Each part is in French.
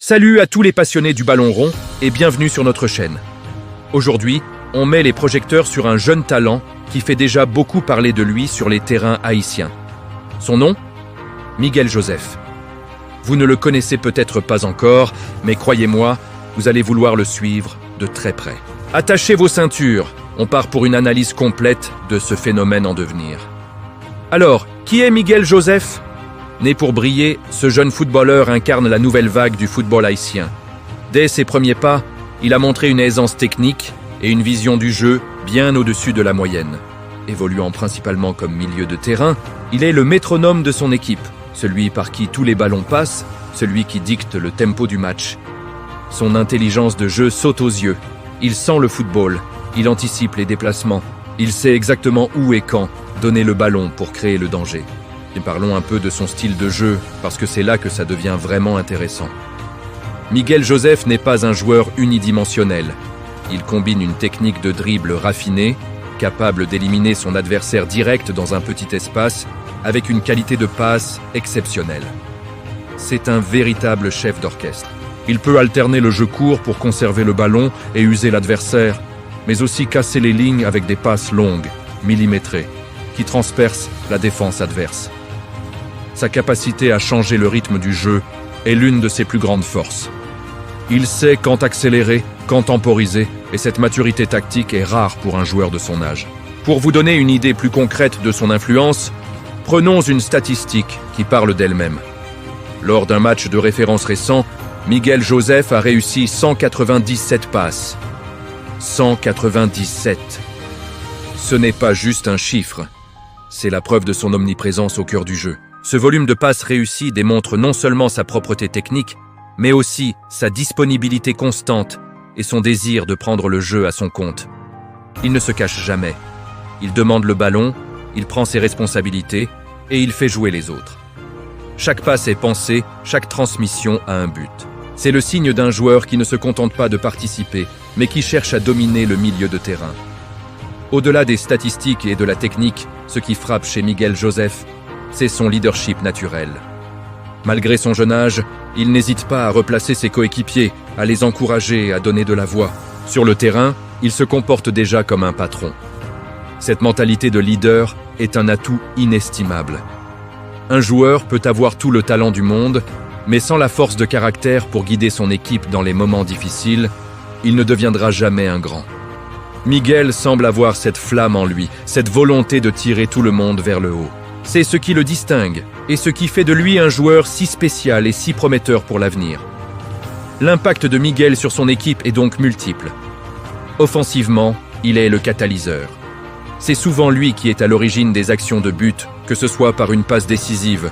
Salut à tous les passionnés du ballon rond et bienvenue sur notre chaîne. Aujourd'hui, on met les projecteurs sur un jeune talent qui fait déjà beaucoup parler de lui sur les terrains haïtiens. Son nom ? Miguel Joseph. Vous ne le connaissez peut-être pas encore, mais croyez-moi, vous allez vouloir le suivre de très près. Attachez vos ceintures, on part pour une analyse complète de ce phénomène en devenir. Alors, qui est Miguel Joseph ? Né pour briller, ce jeune footballeur incarne la nouvelle vague du football haïtien. Dès ses premiers pas, il a montré une aisance technique et une vision du jeu bien au-dessus de la moyenne. Évoluant principalement comme milieu de terrain, il est le métronome de son équipe, celui par qui tous les ballons passent, celui qui dicte le tempo du match. Son intelligence de jeu saute aux yeux. Il sent le football, il anticipe les déplacements, il sait exactement où et quand donner le ballon pour créer le danger. Et parlons un peu de son style de jeu, parce que c'est là que ça devient vraiment intéressant. Miguel Joseph n'est pas un joueur unidimensionnel. Il combine une technique de dribble raffinée, capable d'éliminer son adversaire direct dans un petit espace, avec une qualité de passe exceptionnelle. C'est un véritable chef d'orchestre. Il peut alterner le jeu court pour conserver le ballon et user l'adversaire, mais aussi casser les lignes avec des passes longues, millimétrées, qui transpercent la défense adverse. Sa capacité à changer le rythme du jeu est l'une de ses plus grandes forces. Il sait quand accélérer, quand temporiser, et cette maturité tactique est rare pour un joueur de son âge. Pour vous donner une idée plus concrète de son influence, prenons une statistique qui parle d'elle-même. Lors d'un match de référence récent, Miguel Joseph a réussi 197 passes. 197. Ce n'est pas juste un chiffre, c'est la preuve de son omniprésence au cœur du jeu. Ce volume de passes réussies démontre non seulement sa propreté technique, mais aussi sa disponibilité constante et son désir de prendre le jeu à son compte. Il ne se cache jamais. Il demande le ballon, il prend ses responsabilités et il fait jouer les autres. Chaque passe est pensée, chaque transmission a un but. C'est le signe d'un joueur qui ne se contente pas de participer, mais qui cherche à dominer le milieu de terrain. Au-delà des statistiques et de la technique, ce qui frappe chez Miguel Joseph, c'est son leadership naturel. Malgré son jeune âge, il n'hésite pas à replacer ses coéquipiers, à les encourager, à donner de la voix. Sur le terrain, il se comporte déjà comme un patron. Cette mentalité de leader est un atout inestimable. Un joueur peut avoir tout le talent du monde, mais sans la force de caractère pour guider son équipe dans les moments difficiles, il ne deviendra jamais un grand. Miguel semble avoir cette flamme en lui, cette volonté de tirer tout le monde vers le haut. C'est ce qui le distingue et ce qui fait de lui un joueur si spécial et si prometteur pour l'avenir. L'impact de Miguel sur son équipe est donc multiple. Offensivement, il est le catalyseur. C'est souvent lui qui est à l'origine des actions de but, que ce soit par une passe décisive,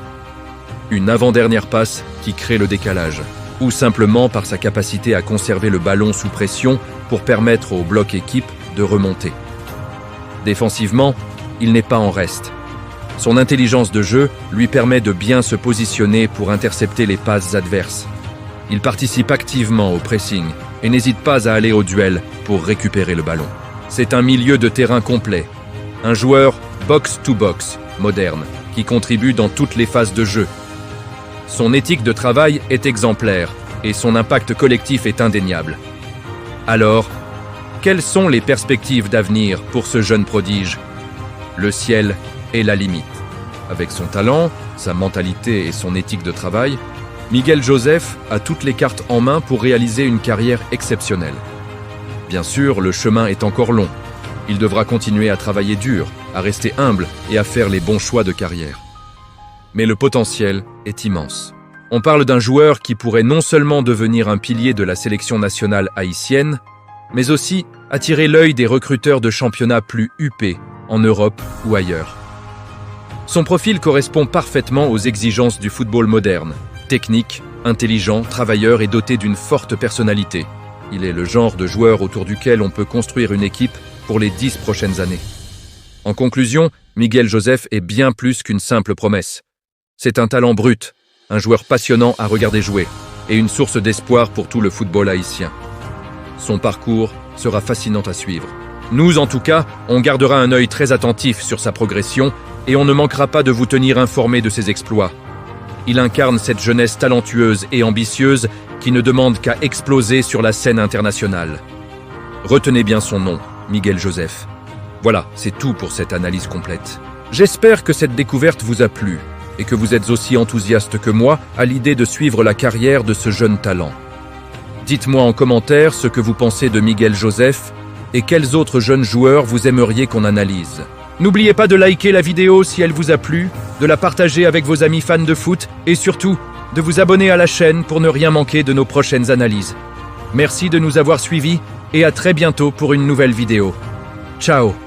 une avant-dernière passe qui crée le décalage, ou simplement par sa capacité à conserver le ballon sous pression pour permettre au bloc équipe de remonter. Défensivement, il n'est pas en reste. Son intelligence de jeu lui permet de bien se positionner pour intercepter les passes adverses. Il participe activement au pressing et n'hésite pas à aller au duel pour récupérer le ballon. C'est un milieu de terrain complet, un joueur box-to-box moderne qui contribue dans toutes les phases de jeu. Son éthique de travail est exemplaire et son impact collectif est indéniable. Alors, quelles sont les perspectives d'avenir pour ce jeune prodige ? Le ciel est la limite. Avec son talent, sa mentalité et son éthique de travail, Miguel Joseph a toutes les cartes en main pour réaliser une carrière exceptionnelle. Bien sûr, le chemin est encore long. Il devra continuer à travailler dur, à rester humble et à faire les bons choix de carrière. Mais le potentiel est immense. On parle d'un joueur qui pourrait non seulement devenir un pilier de la sélection nationale haïtienne, mais aussi attirer l'œil des recruteurs de championnats plus huppés en Europe ou ailleurs. Son profil correspond parfaitement aux exigences du football moderne. Technique, intelligent, travailleur et doté d'une forte personnalité. Il est le genre de joueur autour duquel on peut construire une équipe pour les 10 prochaines années. En conclusion, Miguel Joseph est bien plus qu'une simple promesse. C'est un talent brut, un joueur passionnant à regarder jouer et une source d'espoir pour tout le football haïtien. Son parcours sera fascinant à suivre. Nous, en tout cas, on gardera un œil très attentif sur sa progression et on ne manquera pas de vous tenir informé de ses exploits. Il incarne cette jeunesse talentueuse et ambitieuse qui ne demande qu'à exploser sur la scène internationale. Retenez bien son nom, Miguel Joseph. Voilà, c'est tout pour cette analyse complète. J'espère que cette découverte vous a plu et que vous êtes aussi enthousiaste que moi à l'idée de suivre la carrière de ce jeune talent. Dites-moi en commentaire ce que vous pensez de Miguel Joseph et quels autres jeunes joueurs vous aimeriez qu'on analyse. N'oubliez pas de liker la vidéo si elle vous a plu, de la partager avec vos amis fans de foot et surtout de vous abonner à la chaîne pour ne rien manquer de nos prochaines analyses. Merci de nous avoir suivis et à très bientôt pour une nouvelle vidéo. Ciao!